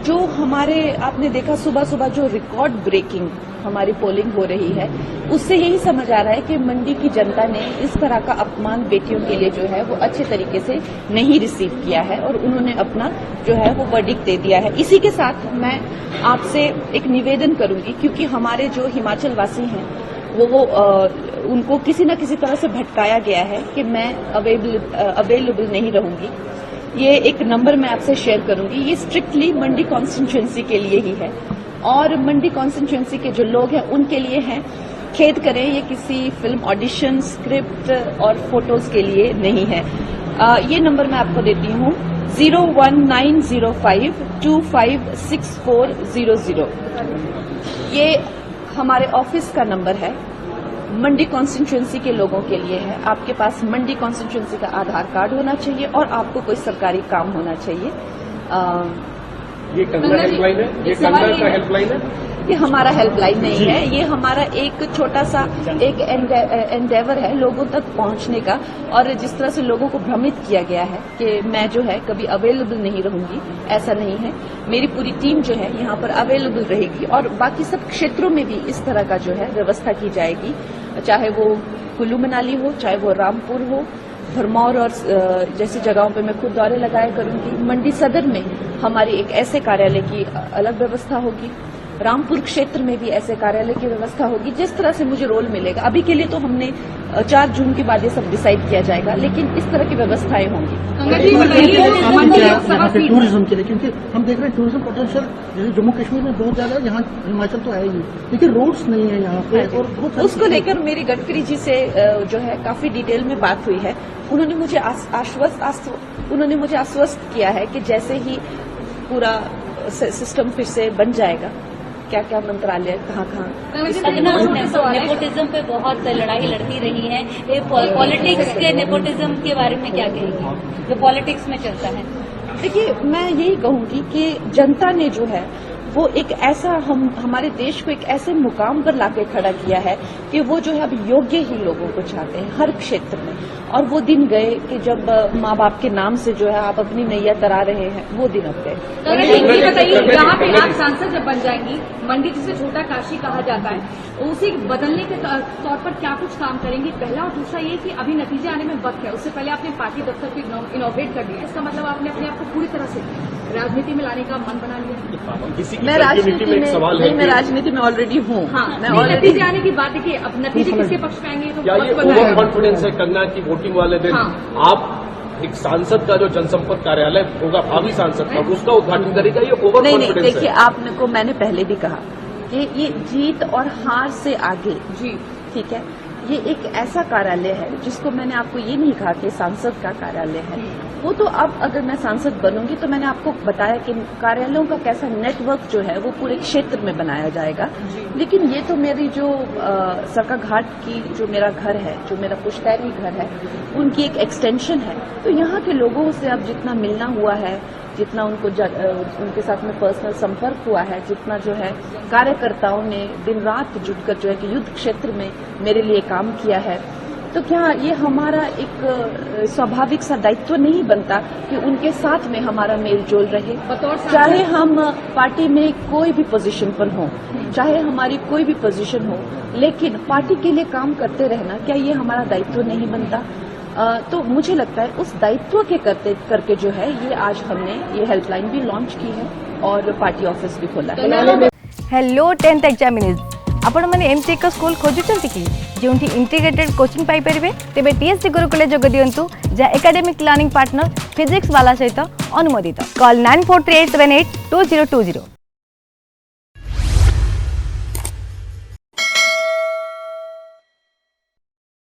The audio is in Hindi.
जो हमारे आपने देखा सुबह सुबह जो रिकॉर्ड ब्रेकिंग हमारी पोलिंग हो रही है, उससे यही समझ आ रहा है कि मंडी की जनता ने इस तरह का अपमान बेटियों के लिए जो है वो अच्छे तरीके से नहीं रिसीव किया है और उन्होंने अपना जो है वो वर्डिक्ट दे दिया है। इसी के साथ मैं आपसे एक निवेदन करूंगी, क्योंकि हमारे जो हिमाचल वासी हैं वो उनको किसी न किसी तरह से भटकाया गया है कि मैं अवेलेबल नहीं रहूंगी। ये एक नंबर मैं आपसे शेयर करूंगी, ये स्ट्रिक्टली मंडी कॉन्स्टिट्यूएंसी के लिए ही है और मंडी कॉन्स्टिट्यूएंसी के जो लोग हैं उनके लिए हैं। खेद करें, ये किसी फिल्म ऑडिशन, स्क्रिप्ट और फोटोज के लिए नहीं है। ये नंबर मैं आपको देती हूँ 01905256400। ये हमारे ऑफिस का नंबर है, मंडी कॉन्स्टिट्यूएंसी के लोगों के लिए है। आपके पास मंडी कॉन्स्टिट्यूएंसी का आधार कार्ड होना चाहिए और आपको कोई सरकारी काम होना चाहिए। ये कंगना हेल्पलाइन है, ये कंगना का हेल्पलाइन है। ये हमारा हेल्पलाइन नहीं है, ये हमारा एक छोटा सा एक एंडेवर है लोगों तक पहुंचने का। और जिस तरह से लोगों को भ्रमित किया गया है कि मैं जो है कभी अवेलेबल नहीं रहूंगी, ऐसा नहीं है। मेरी पूरी टीम जो है यहाँ पर अवेलेबल रहेगी और बाकी सब क्षेत्रों में भी इस तरह का जो है व्यवस्था की जाएगी, चाहे वो कुल्लू मनाली हो, चाहे वो रामपुर हो, भरमौर और जैसी जगहों पे मैं खुद दौरे लगाया करूंगी। मंडी सदर में हमारी एक ऐसे कार्यालय की अलग व्यवस्था होगी, रामपुर क्षेत्र में भी ऐसे कार्यालय की व्यवस्था होगी। जिस तरह से मुझे रोल मिलेगा, अभी के लिए तो हमने 4 जून के बाद ये सब डिसाइड किया जाएगा, लेकिन इस तरह की व्यवस्थाएं होंगी। टूरिज्म के लिए, क्योंकि हम देख रहे हैं टूरिज्म पोटेंशियल जैसे जम्मू कश्मीर में बहुत ज्यादा है, यहाँ हिमाचल तो है ही, लेकिन रोड्स नहीं है यहाँ पे। और उसको लेकर मेरी गडकरी जी से जो है काफी डिटेल में बात हुई है। उन्होंने मुझे आश्वस्त किया है कि जैसे ही पूरा सिस्टम फिर से बन जाएगा, क्या क्या मंत्रालय कहाँ नेपोटिज्म पे बहुत लड़ाई लड़ती रही है, ये पॉलिटिक्स के नेपोटिज्म के बारे में क्या कहेंगे जो पॉलिटिक्स में चलता है? देखिए, मैं यही कहूंगी कि जनता ने जो है वो एक ऐसा हमारे देश को एक ऐसे मुकाम पर लाके खड़ा किया है कि वो जो है अब योग्य ही लोगों को चाहते हैं हर क्षेत्र में। और वो दिन गए कि जब माँ बाप के नाम से जो है आप अपनी नैया तरा रहे हैं, वो दिन अब गए। तो बताइए, यहाँ पे आप सांसद जब बन जाएंगी, मंडी जिसे छोटा काशी कहा जाता है, उसे बदलने के तौर पर क्या कुछ काम करेंगी? पहला, और दूसरा ये कि अभी नतीजे आने में वक्त है, उससे पहले आपने पार्टी दफ्तर को इनोवेट कर दिया, इसका मतलब आपने अपने आप को पूरी तरह से राजनीति में लाने का मन बना लिया। मैं राजनीति में ऑलरेडी हूँ। हाँ, नतीजे आने की बात है कि अब नतीजे किसके पक्ष में आएंगे? तो ओवर कॉन्फिडेंस है कंगना की वोटिंग वाले दिन। हाँ। आप एक सांसद का जो जनसंपर्क कार्यालय होगा, भावी सांसद का, उसका उद्घाटन करेगा, ये ओवर कॉन्फिडेंस है। देखिए, आपने को मैंने पहले भी कहा कि ये जीत और हार से आगे जी, ठीक है, ये एक ऐसा कार्यालय है जिसको मैंने आपको ये नहीं कहा कि सांसद का कार्यालय है। वो तो अब अगर मैं सांसद बनूंगी तो मैंने आपको बताया कि कार्यालयों का कैसा नेटवर्क जो है वो पूरे क्षेत्र में बनाया जाएगा। लेकिन ये तो मेरी जो सरकाघाट की जो मेरा घर है, जो मेरा पुश्तैनी घर है, उनकी एक एक्सटेंशन है। तो यहाँ के लोगों से अब जितना मिलना हुआ है, जितना उनके साथ में पर्सनल संपर्क हुआ है, जितना जो है कार्यकर्ताओं ने दिन रात जुटकर जो है कि युद्ध क्षेत्र में मेरे लिए काम किया है, तो क्या ये हमारा एक स्वाभाविक सा दायित्व नहीं बनता कि उनके साथ में हमारा मेल जोल रहे? चाहे हम पार्टी में कोई भी पोजीशन पर हों, चाहे हमारी कोई भी पोजीशन हो, लेकिन पार्टी के लिए काम करते रहना, क्या ये हमारा दायित्व नहीं बनता? तो मुझे लगता है उस दायित्व के करके जो है ये आज हमने ये हेल्पलाइन भी लॉन्च की है और पार्टी ऑफिस भी खोला है। हेलो 10th एग्जामिनीज, आपण मैंने एमती एक स्कूल खोजुचंती कि जोंठी इंटीग्रेटेड कोचिंग पाई परिबे? तेबे टीएससी गुरुकुले जोग दियंतु, जा एकेडमिक लर्निंग पार्टनर फिजिक्स वाला सहित अनुमोदित। कॉल 9438782020।